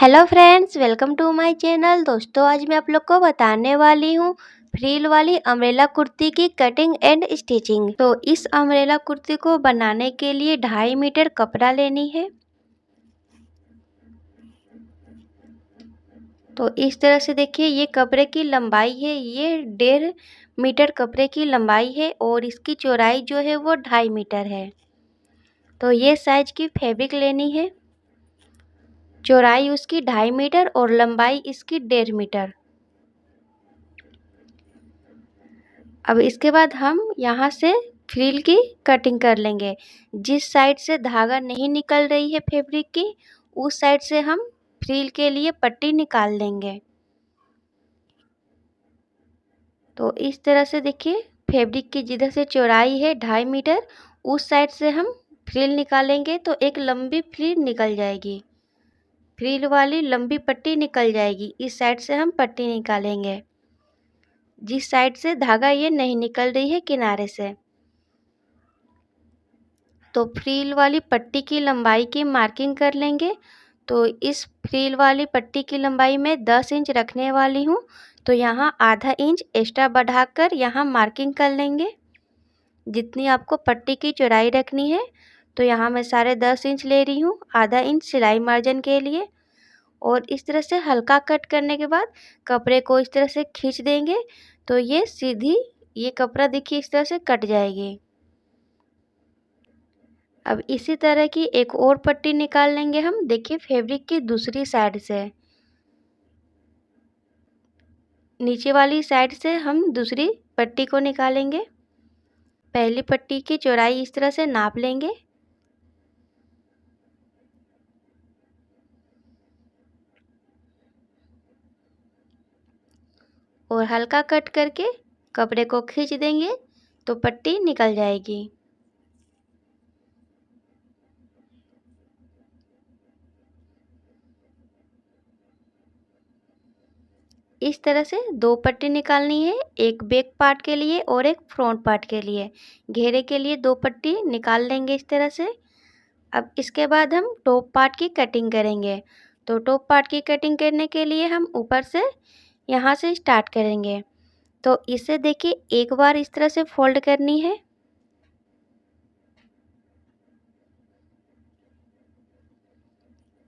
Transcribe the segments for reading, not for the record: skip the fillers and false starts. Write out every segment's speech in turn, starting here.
Hello friends, welcome to my channel. दोस्तों, आज मैं आप लोग को बताने वाली हूँ फ्रिल वाली अम्ब्रेला कुर्ती की कटिंग एंड स्टिचिंग। तो इस अम्ब्रेला कुर्ती को बनाने के लिए 2.5 मीटर कपड़ा लेनी है। तो इस तरह से देखिए, ये कपड़े की लंबाई है, ये 1.5 मीटर कपड़े की लंबाई है और इसकी चौड़ाई जो है वो 2.5 मीटर है। तो ये साइज की फैब्रिक लेनी है। चौड़ाई उसकी 2.5 मीटर और लंबाई इसकी 1.5 मीटर। अब इसके बाद हम यहाँ से फ्रिल की कटिंग कर लेंगे। जिस साइड से धागा नहीं निकल रही है फैब्रिक की, उस साइड से हम फ्रिल के लिए पट्टी निकाल लेंगे। तो इस तरह से देखिए, फैब्रिक की जिधर से चौड़ाई है 2.5 मीटर, उस साइड से हम फ्रिल निकालेंगे तो एक लंबी फ्रिल निकल जाएगी। फ्रिल वाली लंबी पट्टी निकल जाएगी। इस साइड से हम पट्टी निकालेंगे, जिस साइड से धागा ये नहीं निकल रही है किनारे से। तो फ्रिल वाली पट्टी की लंबाई की मार्किंग कर लेंगे। तो इस फ्रिल वाली पट्टी की लंबाई मैं 10 इंच रखने वाली हूँ। तो यहाँ आधा इंच एक्स्ट्रा बढ़ाकर यहाँ मार्किंग कर लेंगे। जितनी आपको पट्टी की चौड़ाई रखनी है, तो यहाँ मैं 10.5 इंच ले रही हूँ, आधा इंच सिलाई मार्जिन के लिए। और इस तरह से हल्का कट करने के बाद कपड़े को इस तरह से खींच देंगे तो ये सीधी, ये कपड़ा देखिए इस तरह से कट जाएगी। अब इसी तरह की एक और पट्टी निकाल लेंगे हम। देखिए, फैब्रिक की दूसरी साइड से, नीचे वाली साइड से हम दूसरी पट्टी को निकालेंगे। पहली पट्टी की चौड़ाई इस तरह से नाप लेंगे और हल्का कट करके कपड़े को खींच देंगे तो पट्टी निकल जाएगी। इस तरह से 2 पट्टी निकालनी है, एक बैक पार्ट के लिए और एक फ्रंट पार्ट के लिए। घेरे के लिए 2 पट्टी निकाल लेंगे इस तरह से। अब इसके बाद हम टॉप पार्ट की कटिंग करेंगे। तो टॉप पार्ट की कटिंग करने के लिए हम ऊपर से यहाँ से स्टार्ट करेंगे। तो इसे देखिए, एक बार इस तरह से फोल्ड करनी है।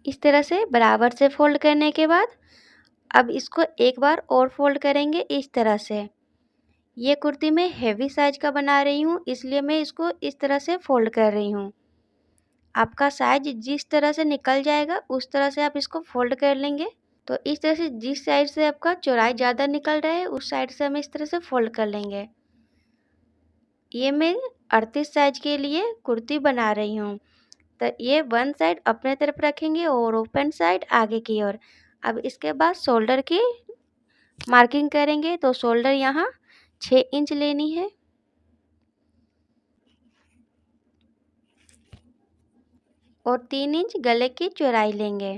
इस तरह से बराबर से फोल्ड करने के बाद अब इसको एक बार और फोल्ड करेंगे इस तरह से। ये कुर्ती मैं हेवी साइज का बना रही हूँ, इसलिए मैं इसको इस तरह से फोल्ड कर रही हूँ। आपका साइज जिस तरह से निकल जाएगा उस तरह से आप इसको फोल्ड कर लेंगे। तो इस तरह से जिस साइड से आपका चौड़ाई ज़्यादा निकल रहा है उस साइड से हम इस तरह से फोल्ड कर लेंगे। ये मैं 38 साइज के लिए कुर्ती बना रही हूँ। तो ये वन साइड अपने तरफ रखेंगे और ओपन साइड आगे की ओर। अब इसके बाद शोल्डर की मार्किंग करेंगे। तो शोल्डर यहाँ 6 इंच लेनी है और 3 इंच गले की चौड़ाई लेंगे।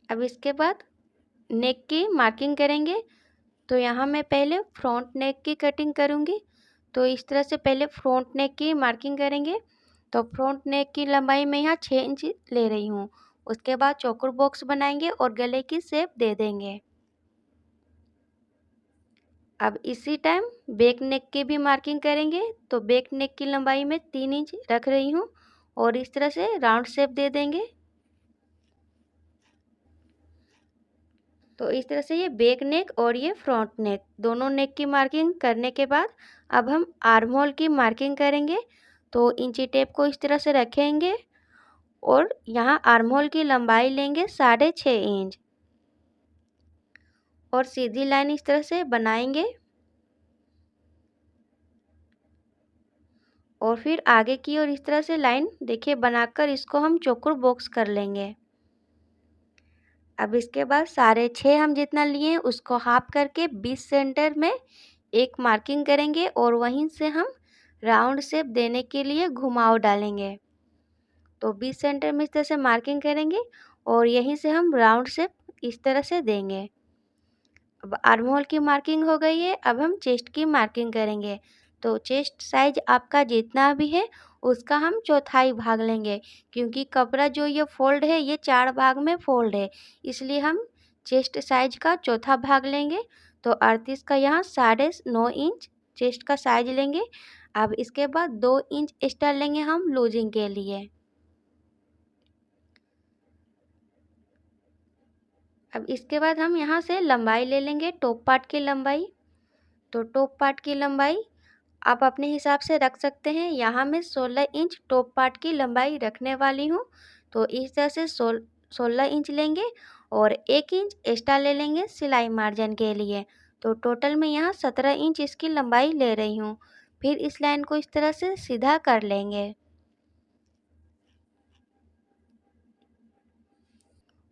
अब इसके बाद नेक की मार्किंग करेंगे। तो यहाँ मैं पहले फ्रंट नेक की कटिंग करूँगी। तो इस तरह से पहले फ्रंट नेक की मार्किंग करेंगे। तो फ्रंट नेक की लंबाई मैं यहाँ 6 इंच ले रही हूँ। उसके बाद चौकोर बॉक्स बनाएंगे और गले की शेप दे देंगे। अब इसी टाइम बैक नेक की भी मार्किंग करेंगे। तो बैक नेक की लंबाई मैं 3 इंच रख रही हूँ और इस तरह से राउंड शेप दे देंगे। तो इस तरह से ये बैक नेक और ये फ्रंट नेक, दोनों नेक की मार्किंग करने के बाद अब हम आर्म होल की मार्किंग करेंगे। तो इंची टेप को इस तरह से रखेंगे और यहाँ आर्म होल की लंबाई लेंगे 6.5 इंच और सीधी लाइन इस तरह से बनाएंगे और फिर आगे की ओर इस तरह से लाइन देखिए बनाकर इसको हम चौकोर बॉक्स कर लेंगे। अब इसके बाद 6.5 हम जितना लिए हैं उसको हाफ करके 20 सेंटर में एक मार्किंग करेंगे और वहीं से हम राउंड शेप देने के लिए घुमाव डालेंगे। तो 20 सेंटर में इस तरह से मार्किंग करेंगे और यहीं से हम राउंड शेप इस तरह से देंगे। अब आर्म होल की मार्किंग हो गई है। अब हम चेस्ट की मार्किंग करेंगे। तो चेस्ट साइज आपका जितना भी है उसका हम चौथाई भाग लेंगे, क्योंकि कपड़ा जो ये फोल्ड है ये 4 भाग में फोल्ड है, इसलिए हम चेस्ट साइज का चौथा भाग लेंगे। तो 38 का यहाँ 9.5 इंच चेस्ट का साइज लेंगे। अब इसके बाद 2 इंच एक्स्ट्रा लेंगे हम लूजिंग के लिए। अब इसके बाद हम यहाँ से लंबाई ले लेंगे, टॉप पार्ट की लंबाई। तो टॉप पार्ट की लंबाई आप अपने हिसाब से रख सकते हैं। यहाँ मैं 16 इंच टॉप पार्ट की लंबाई रखने वाली हूँ। तो इस तरह से 16 इंच लेंगे और 1 इंच एक्स्ट्रा ले लेंगे सिलाई मार्जिन के लिए। तो टोटल मैं यहाँ 17 इंच इसकी लंबाई ले रही हूँ। फिर इस लाइन को इस तरह से सीधा कर लेंगे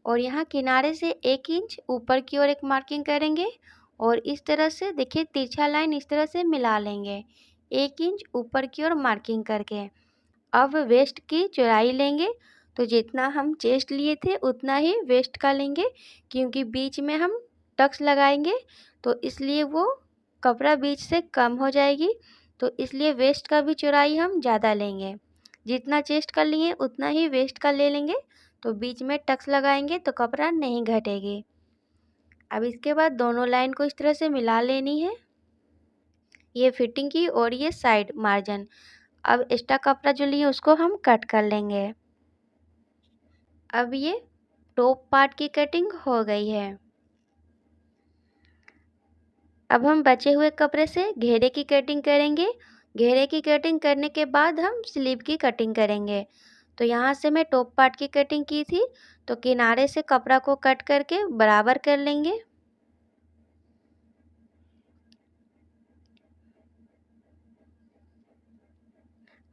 और यहाँ किनारे से 1 इंच ऊपर की ओर एक मार्किंग करेंगे और इस तरह से देखिए तिरछा लाइन इस तरह से मिला लेंगे 1 इंच ऊपर की ओर मार्किंग करके। अब वेस्ट की चौड़ाई लेंगे। तो जितना हम चेस्ट लिए थे उतना ही वेस्ट का लेंगे, क्योंकि बीच में हम टक्स लगाएंगे तो इसलिए वो कपड़ा बीच से कम हो जाएगी। तो इसलिए वेस्ट का भी चौड़ाई हम ज़्यादा लेंगे। जितना चेस्ट का लिए उतना ही वेस्ट का ले लेंगे। तो बीच में टक्स लगाएंगे तो कपड़ा नहीं घटेगी। अब इसके बाद दोनों लाइन को इस तरह से मिला लेनी है, ये फिटिंग की और ये साइड मार्जिन। अब एक्स्ट्रा कपड़ा जो लिए उसको हम कट कर लेंगे। अब ये टॉप पार्ट की कटिंग हो गई है। अब हम बचे हुए कपड़े से घेरे की कटिंग करेंगे। घेरे की कटिंग करने के बाद हम स्लीव की कटिंग करेंगे। तो यहाँ से मैं टॉप पार्ट की कटिंग की थी, तो किनारे से कपड़ा को कट करके बराबर कर लेंगे।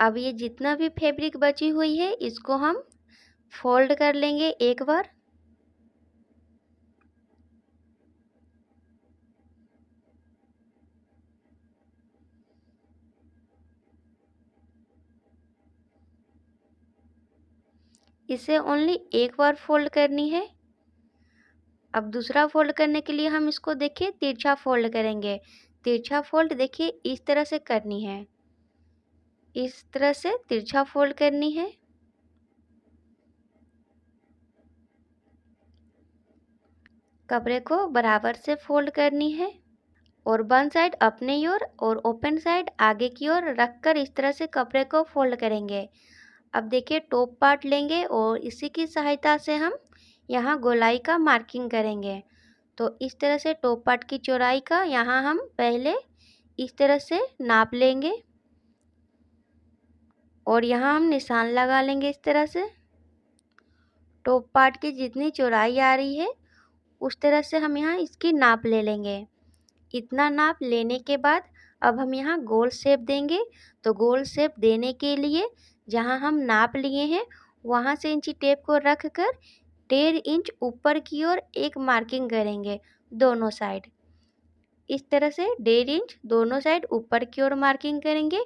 अब ये जितना भी फैब्रिक बची हुई है इसको हम फोल्ड कर लेंगे एक बार। इसे ओनली एक बार फोल्ड करनी है। अब दूसरा फोल्ड करने के लिए हम इसको देखिए तिरछा फोल्ड करेंगे। तिरछा फोल्ड देखिए इस तरह से करनी है, इस तरह से तिरछा फोल्ड करनी है। कपड़े को बराबर से फोल्ड करनी है और वन साइड अपने ओर और ओपन साइड आगे की ओर रखकर इस तरह से कपड़े को फोल्ड करेंगे। अब देखिए टॉप पार्ट लेंगे और इसी की सहायता से हम यहाँ गोलाई का मार्किंग करेंगे। तो इस तरह से टॉप पार्ट की चौड़ाई का यहाँ हम पहले इस तरह से नाप लेंगे और यहाँ हम निशान लगा लेंगे इस तरह से। टॉप पार्ट की जितनी चौड़ाई आ रही है उस तरह से हम यहाँ इसकी नाप ले लेंगे। इतना नाप लेने के बाद अब हम यहाँ गोल शेप देंगे। तो गोल शेप देने के लिए जहाँ हम नाप लिए हैं वहाँ से इंची टेप को रख कर 1.5 इंच ऊपर की ओर एक मार्किंग करेंगे दोनों साइड। इस तरह से 1.5 इंच दोनों साइड ऊपर की ओर मार्किंग करेंगे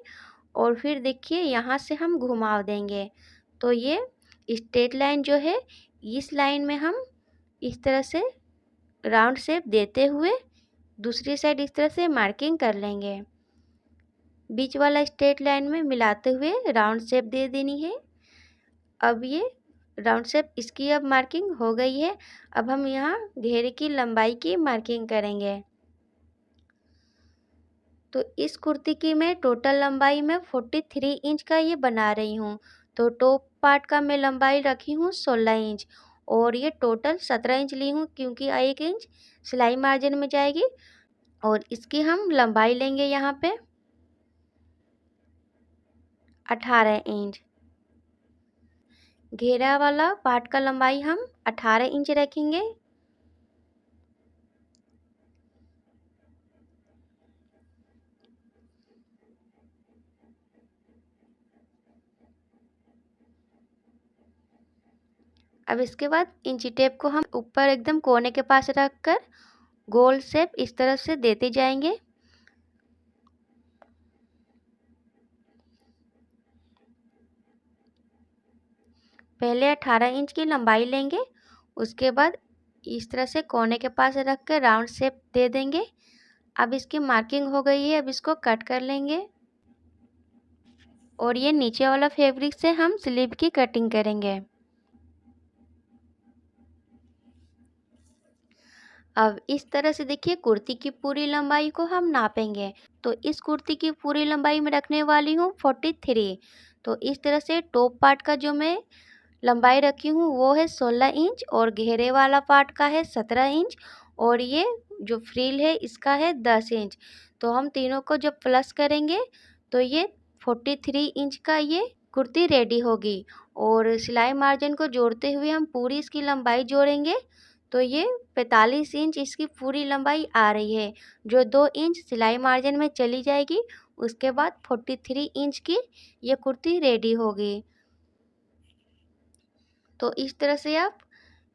और फिर देखिए यहाँ से हम घुमाव देंगे। तो ये स्ट्रेट लाइन जो है इस लाइन में हम इस तरह से राउंड शेप देते हुए दूसरी साइड इस तरह से मार्किंग कर लेंगे। बीच वाला स्ट्रेट लाइन में मिलाते हुए राउंड शेप दे देनी है। अब ये राउंड शेप इसकी अब मार्किंग हो गई है। अब हम यहाँ घेरे की लंबाई की मार्किंग करेंगे। तो इस कुर्ती की मैं टोटल लंबाई में 43 इंच का ये बना रही हूँ। तो टॉप पार्ट का मैं लंबाई रखी हूँ 16 इंच और ये टोटल 17 इंच ली हूँ, क्योंकि 1 इंच सिलाई मार्जिन में जाएगी। और इसकी हम लंबाई लेंगे यहाँ पे 18 इंच। घेरा वाला पार्ट का लंबाई हम 18 इंच रखेंगे। अब इसके बाद इंची टेप को हम ऊपर एकदम कोने के पास रख कर गोल शेप इस तरह से देते जाएंगे। पहले 18 इंच की लंबाई लेंगे, उसके बाद इस तरह से कोने के पास रख कर राउंड शेप दे देंगे। अब इसकी मार्किंग हो गई है, अब इसको कट कर लेंगे। और ये नीचे वाला फैब्रिक से हम स्लीव की कटिंग करेंगे। अब इस तरह से देखिए कुर्ती की पूरी लंबाई को हम नापेंगे। तो इस कुर्ती की पूरी लंबाई में रखने वाली हूँ 43। तो इस तरह से टॉप पार्ट का जो मैं लंबाई रखी हूँ वो है 16 इंच और घेरे वाला पार्ट का है 17 इंच और ये जो फ्रिल है इसका है 10 इंच। तो हम तीनों को जब प्लस करेंगे तो ये 43 इंच का ये कुर्ती रेडी होगी। और सिलाई मार्जिन को जोड़ते हुए हम पूरी इसकी लंबाई जोड़ेंगे तो ये 45 इंच इसकी पूरी लंबाई आ रही है, जो 2 इंच सिलाई मार्जिन में चली जाएगी। उसके बाद 43 इंच की ये कुर्ती रेडी होगी। तो इस तरह से आप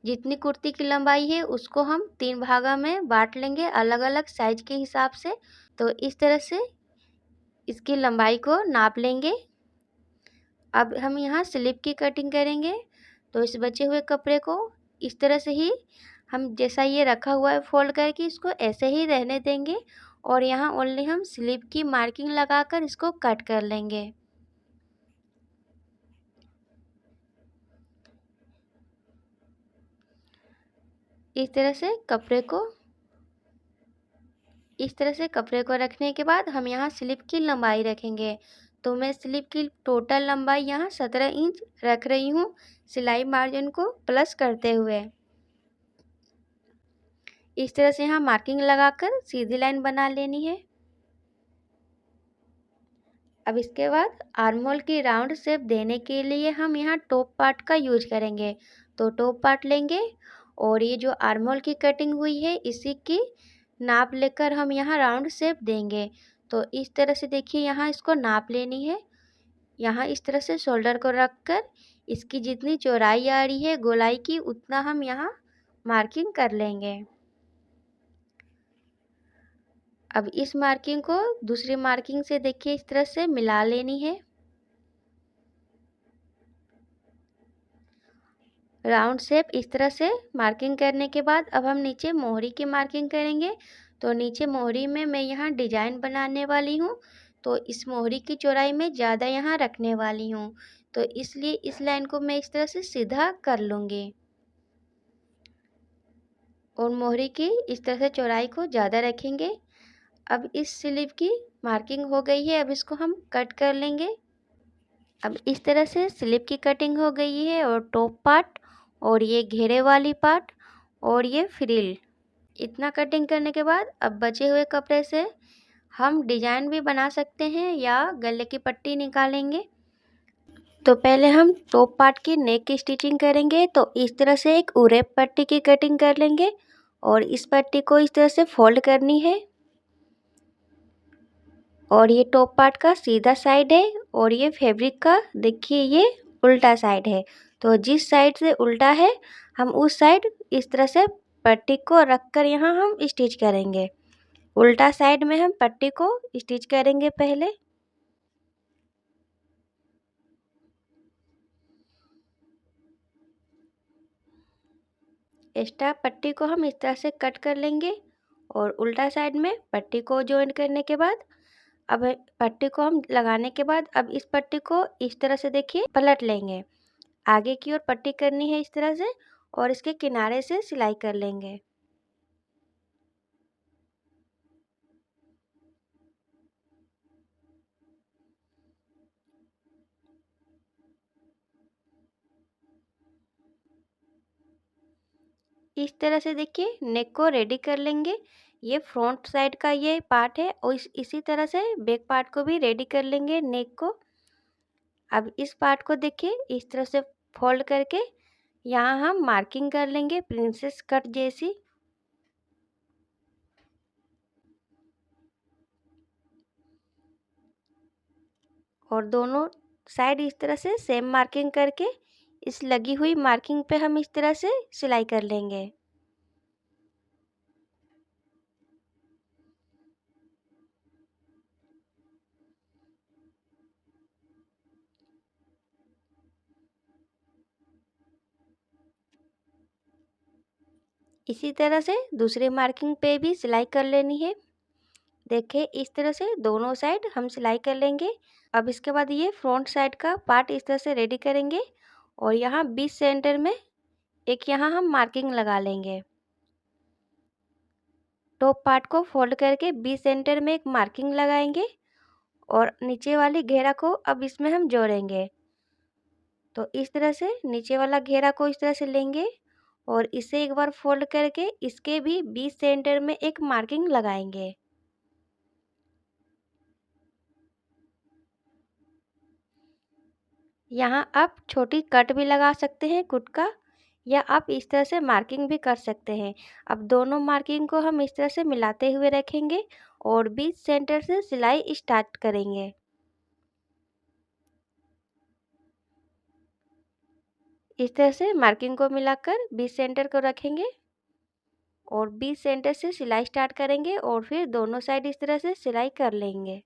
जितनी कुर्ती की लंबाई है उसको हम 3 भागा में बांट लेंगे अलग अलग साइज के हिसाब से। तो इस तरह से इसकी लंबाई को नाप लेंगे। अब हम यहाँ स्लिप की कटिंग करेंगे। तो इस बचे हुए कपड़े को इस तरह से ही हम जैसा ये रखा हुआ है फोल्ड करके इसको ऐसे ही रहने देंगे और यहाँ ओनली हम स्लिप की मार्किंग लगाकर इसको कट कर लेंगे। इस तरह से कपड़े को रखने के बाद हम यहाँ स्लिप की लंबाई रखेंगे। तो मैं स्लिप की टोटल लंबाई यहाँ 17 इंच रख रही हूँ सिलाई मार्जिन को प्लस करते हुए। इस तरह से यहाँ मार्किंग लगाकर सीधी लाइन बना लेनी है। अब इसके बाद आर्म होल की राउंड शेप देने के लिए हम यहाँ टॉप पार्ट का यूज करेंगे। तो टॉप पार्ट लेंगे और ये जो आर्म होल की कटिंग हुई है इसी की नाप लेकर हम यहाँ राउंड शेप देंगे। तो इस तरह से देखिए यहाँ इसको नाप लेनी है। यहाँ इस तरह से शोल्डर को रख कर इसकी जितनी चौड़ाई आ रही है गोलाई की उतना हम यहाँ मार्किंग कर लेंगे। अब इस मार्किंग को दूसरी मार्किंग से देखिए इस तरह से मिला लेनी है। राउंड शेप इस तरह से मार्किंग करने के बाद अब हम नीचे मोहरी की मार्किंग करेंगे। तो नीचे मोहरी में मैं यहाँ डिजाइन बनाने वाली हूँ। तो इस मोहरी की चौड़ाई में ज़्यादा यहाँ रखने वाली हूँ। तो इसलिए इस लाइन को मैं इस तरह से सीधा कर लूँगी और मोहरी की इस तरह से चौड़ाई को ज़्यादा रखेंगे। अब इस स्लीव की मार्किंग हो गई है, अब इसको हम कट कर लेंगे। अब इस तरह से स्लीव की कटिंग हो गई है और टॉप पार्ट और ये घेरे वाली पार्ट और ये फ्रिल इतना कटिंग करने के बाद अब बचे हुए कपड़े से हम डिजाइन भी बना सकते हैं या गले की पट्टी निकालेंगे। तो पहले हम टॉप पार्ट की नेक की स्टिचिंग करेंगे। तो इस तरह से एक उरेप पट्टी की कटिंग कर लेंगे और इस पट्टी को इस तरह से फोल्ड करनी है और ये टॉप पार्ट का सीधा साइड है और ये फैब्रिक का देखिए ये उल्टा साइड है। तो जिस साइड से उल्टा है हम उस साइड इस तरह से पट्टी को रख कर यहाँ हम स्टिच करेंगे। उल्टा साइड में हम पट्टी को स्टिच करेंगे पहले। एक्स्ट्रा पट्टी को हम इस तरह से कट कर लेंगे और उल्टा साइड में पट्टी को जॉइन करने के बाद अब पट्टी को हम लगाने के बाद अब इस पट्टी को इस तरह से देखिए पलट लेंगे। आगे की ओर पट्टी करनी है इस तरह से और इसके किनारे से सिलाई कर लेंगे। इस तरह से देखिए नेक को रेडी कर लेंगे। ये फ्रंट साइड का ये पार्ट है और इसी तरह से बैक पार्ट को भी रेडी कर लेंगे नेक को। अब इस पार्ट को देखिए इस तरह से फोल्ड करके यहाँ हम मार्किंग कर लेंगे प्रिंसेस कट जैसी। और दोनों साइड इस तरह से सेम मार्किंग करके इस लगी हुई मार्किंग पे हम इस तरह से सिलाई कर लेंगे। इसी तरह से दूसरी मार्किंग पे भी सिलाई कर लेनी है। देखिए इस तरह से दोनों साइड हम सिलाई कर लेंगे। अब इसके बाद ये फ्रंट साइड का पार्ट इस तरह से रेडी करेंगे और यहाँ बीच सेंटर में एक यहाँ हम मार्किंग लगा लेंगे। टॉप पार्ट को फोल्ड करके बीच सेंटर में एक मार्किंग लगाएंगे और नीचे वाली घेरा को अब इसमें हम जोड़ेंगे। तो इस तरह से नीचे वाला घेरा को इस तरह से लेंगे और इसे एक बार फोल्ड करके इसके भी बीच सेंटर में एक मार्किंग लगाएंगे। यहाँ आप छोटी कट भी लगा सकते हैं कुट का, या आप इस तरह से मार्किंग भी कर सकते हैं। अब दोनों मार्किंग को हम इस तरह से मिलाते हुए रखेंगे और बीच सेंटर से सिलाई स्टार्ट करेंगे। इस तरह से मार्किंग को मिलाकर बीच सेंटर को रखेंगे और बीच सेंटर से सिलाई स्टार्ट करेंगे और फिर दोनों साइड इस तरह से सिलाई कर लेंगे।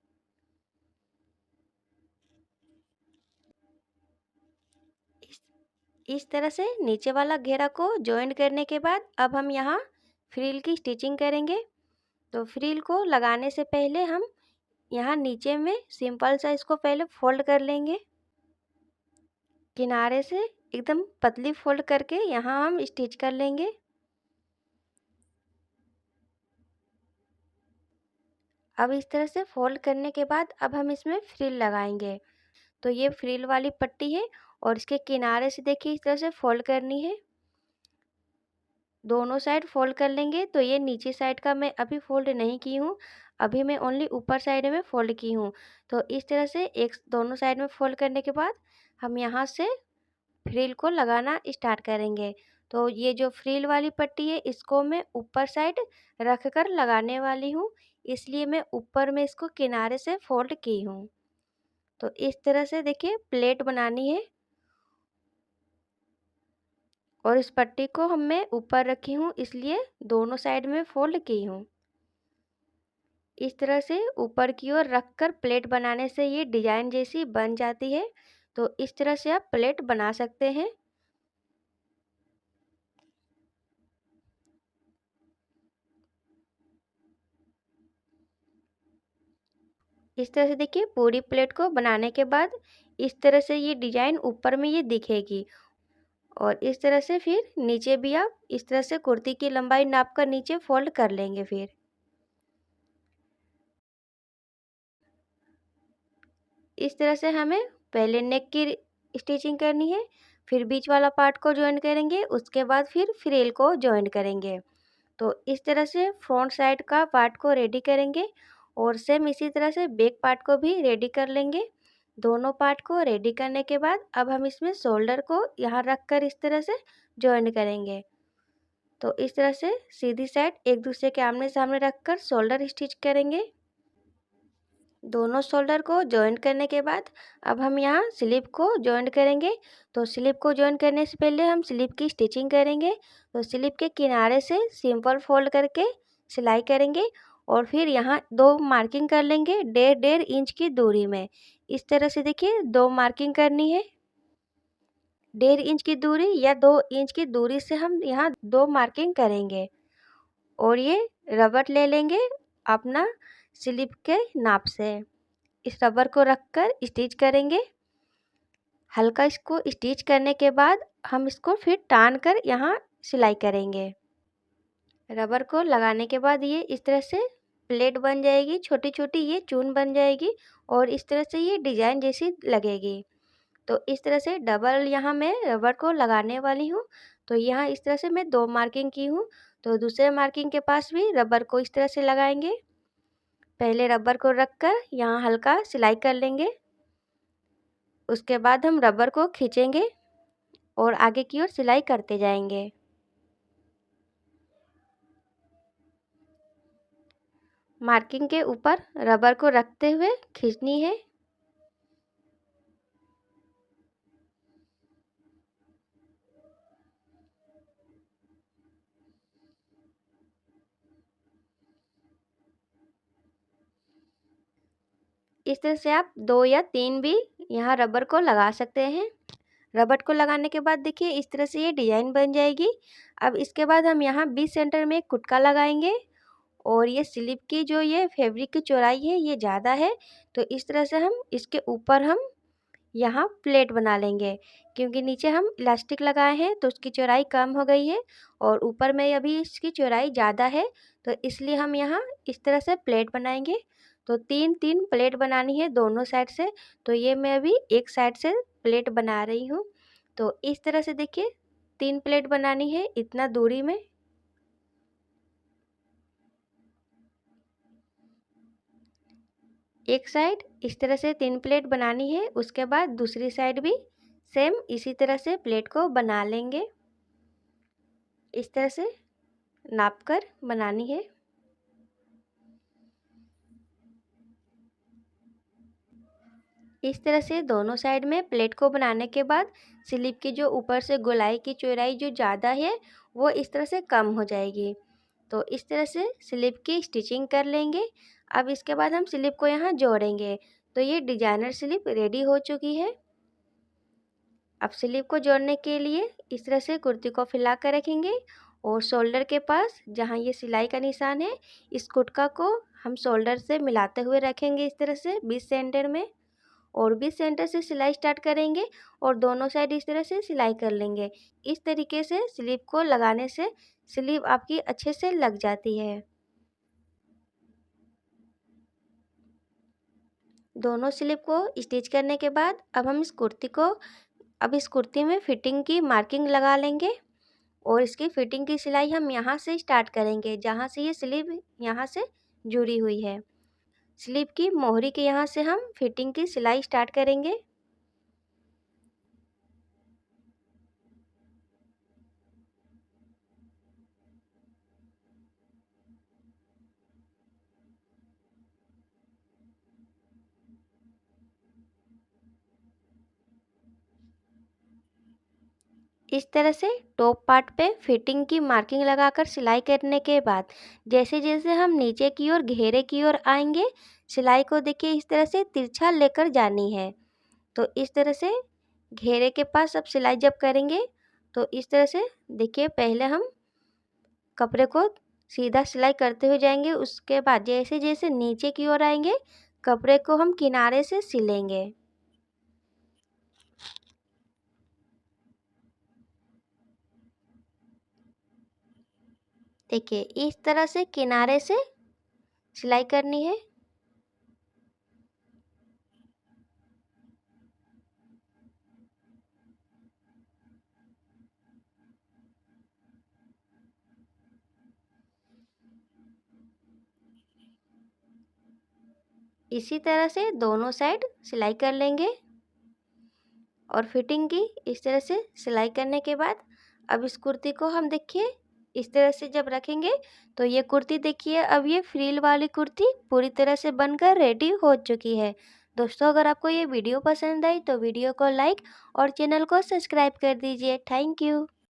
इस तरह से नीचे वाला घेरा को जॉइंट करने के बाद अब हम यहाँ फ्रिल की स्टिचिंग करेंगे। तो फ्रिल को लगाने से पहले हम यहाँ नीचे में सिंपल सा इसको पहले फोल्ड कर लेंगे। किनारे से एकदम पतली फोल्ड करके यहाँ हम स्टिच कर लेंगे। अब इस तरह से फोल्ड करने के बाद अब हम इसमें फ्रिल लगाएंगे। तो ये फ्रिल वाली पट्टी है और इसके किनारे से देखिए इस तरह से फोल्ड करनी है। दोनों साइड फोल्ड कर लेंगे। तो ये नीचे साइड का मैं अभी फोल्ड नहीं की हूँ, अभी मैं ओनली ऊपर साइड में फोल्ड की हूँ। तो इस तरह से एक दोनों साइड में फोल्ड करने के बाद हम यहाँ से फ्रिल को लगाना स्टार्ट करेंगे। तो ये जो फ्रिल वाली पट्टी है इसको मैं ऊपर साइड रख कर लगाने वाली हूँ, इसलिए मैं ऊपर में इसको किनारे से फोल्ड की हूँ। तो इस तरह से देखिए प्लेट बनानी है और इस पट्टी को मैं ऊपर रखी हूँ, इसलिए दोनों साइड में फोल्ड की हूँ। इस तरह से ऊपर की ओर रखकर प्लेट बनाने से ये डिजाइन जैसी बन जाती है। तो इस तरह से आप प्लेट बना सकते हैं। इस तरह से देखिए पूरी प्लेट को बनाने के बाद इस तरह से ये डिजाइन ऊपर में ये दिखेगी और इस तरह से फिर नीचे भी आप इस तरह से कुर्ती की लंबाई नाप कर नीचे फोल्ड कर लेंगे। फिर इस तरह से हमें पहले नेक की स्टिचिंग करनी है, फिर बीच वाला पार्ट को ज्वाइन करेंगे, उसके बाद फिर फ्रिल को ज्वाइन करेंगे। तो इस तरह से फ्रंट साइड का पार्ट को रेडी करेंगे और सेम इसी तरह से बैक पार्ट को भी रेडी कर लेंगे। दोनों पार्ट को रेडी करने के बाद अब हम इसमें शोल्डर को यहाँ रख कर इस तरह से ज्वाइन करेंगे। तो इस तरह से सीधी साइड एक दूसरे के आमने सामने रख कर शोल्डर स्टिच करेंगे। दोनों शोल्डर को जॉइंट करने के बाद अब हम यहाँ स्लीव को जॉइंट करेंगे। तो स्लीव को जॉइंट करने से पहले हम स्लीव की स्टिचिंग करेंगे। तो स्लीव के किनारे से सिंपल फोल्ड करके सिलाई करेंगे और फिर यहाँ दो मार्किंग कर लेंगे 1.5 इंच की दूरी में। इस तरह से देखिए दो मार्किंग करनी है। 1.5 इंच की दूरी या 2 इंच की दूरी से हम यहाँ दो मार्किंग करेंगे और ये रबड़ ले लेंगे अपना स्लीव के नाप से। इस रबर को रखकर स्टिच करेंगे। हल्का इसको स्टिच करने के बाद हम इसको फिर टान कर यहाँ सिलाई करेंगे। रबर को लगाने के बाद ये इस तरह से प्लेट बन जाएगी, छोटी छोटी ये चून बन जाएगी और इस तरह से ये डिजाइन जैसी लगेगी। तो इस तरह से डबल यहाँ मैं रबर को लगाने वाली हूँ। तो यहाँ इस तरह से मैं दो मार्किंग की हूँ। तो दूसरे मार्किंग के पास भी रबर को इस तरह से लगाएंगे। पहले रबर को रखकर यहाँ हल्का सिलाई कर लेंगे, उसके बाद हम रबर को खींचेंगे और आगे की ओर सिलाई करते जाएंगे। मार्किंग के ऊपर रबर को रखते हुए खींचनी है। इस तरह से आप 2 या 3 भी यहाँ रबर को लगा सकते हैं। रबर को लगाने के बाद देखिए इस तरह से ये डिजाइन बन जाएगी। अब इसके बाद हम यहाँ बीच सेंटर में एक कुटका लगाएंगे और ये स्लीव की जो ये फैब्रिक की चौड़ाई है ये ज़्यादा है, तो इस तरह से हम इसके ऊपर हम यहाँ प्लेट बना लेंगे, क्योंकि नीचे हम इलास्टिक लगाए हैं तो उसकी चौड़ाई कम हो गई है और ऊपर में अभी इसकी चौड़ाई ज़्यादा है, तो इसलिए हम यहाँ इस तरह से प्लेट बनाएंगे। तो 3-3 प्लेट बनानी है दोनों साइड से, तो ये मैं अभी एक साइड से प्लेट बना रही हूँ। तो इस तरह से देखिए 3 प्लेट बनानी है इतना दूरी में। एक साइड इस तरह से 3 प्लेट बनानी है, उसके बाद दूसरी साइड भी सेम इसी तरह से प्लेट को बना लेंगे। इस तरह से नाप कर बनानी है। इस तरह से दोनों साइड में प्लेट को बनाने के बाद स्लीव की जो ऊपर से गोलाई की चौड़ाई जो ज़्यादा है वो इस तरह से कम हो जाएगी। तो इस तरह से स्लीव की स्टिचिंग कर लेंगे। अब इसके बाद हम स्लीव को यहाँ जोड़ेंगे। तो ये डिजाइनर स्लीव रेडी हो चुकी है। अब स्लीव को जोड़ने के लिए इस तरह से कुर्ती को फैला कर रखेंगे और शोल्डर के पास जहाँ ये सिलाई का निशान है इस गुटका को हम शोल्डर से मिलाते हुए रखेंगे इस तरह से 20 सेंटर में, और 20 सेंटर से सिलाई स्टार्ट करेंगे और दोनों साइड इस तरह से सिलाई कर लेंगे। इस तरीके से स्लीव को लगाने से स्लीव आपकी अच्छे से लग जाती है। दोनों स्लीव को स्टिच करने के बाद अब इस कुर्ती में फिटिंग की मार्किंग लगा लेंगे और इसकी फिटिंग की सिलाई हम यहाँ से स्टार्ट करेंगे जहाँ से ये स्लीव यहाँ से जुड़ी हुई है। स्लीव की मोहरी के यहाँ से हम फिटिंग की सिलाई स्टार्ट करेंगे। इस तरह से टॉप पार्ट पे फिटिंग की मार्किंग लगाकर सिलाई करने के बाद जैसे जैसे हम नीचे की ओर घेरे की ओर आएंगे सिलाई को देखिए इस तरह से तिरछा लेकर जानी है। तो इस तरह से घेरे के पास अब सिलाई जब करेंगे तो इस तरह से देखिए पहले हम कपड़े को सीधा सिलाई करते हुए जाएंगे, उसके बाद जैसे जैसे नीचे की ओर आएंगे कपड़े को हम किनारे से सिलेंगे। देखिए इस तरह से किनारे से सिलाई करनी है। इसी तरह से दोनों साइड सिलाई कर लेंगे और फिटिंग की इस तरह से सिलाई करने के बाद अब इस कुर्ती को हम देखिए इस तरह से जब रखेंगे तो ये कुर्ती देखिए अब ये फ्रिल वाली कुर्ती पूरी तरह से बनकर रेडी हो चुकी है। दोस्तों अगर आपको ये वीडियो पसंद आई तो वीडियो को लाइक और चैनल को सब्सक्राइब कर दीजिए। Thank you.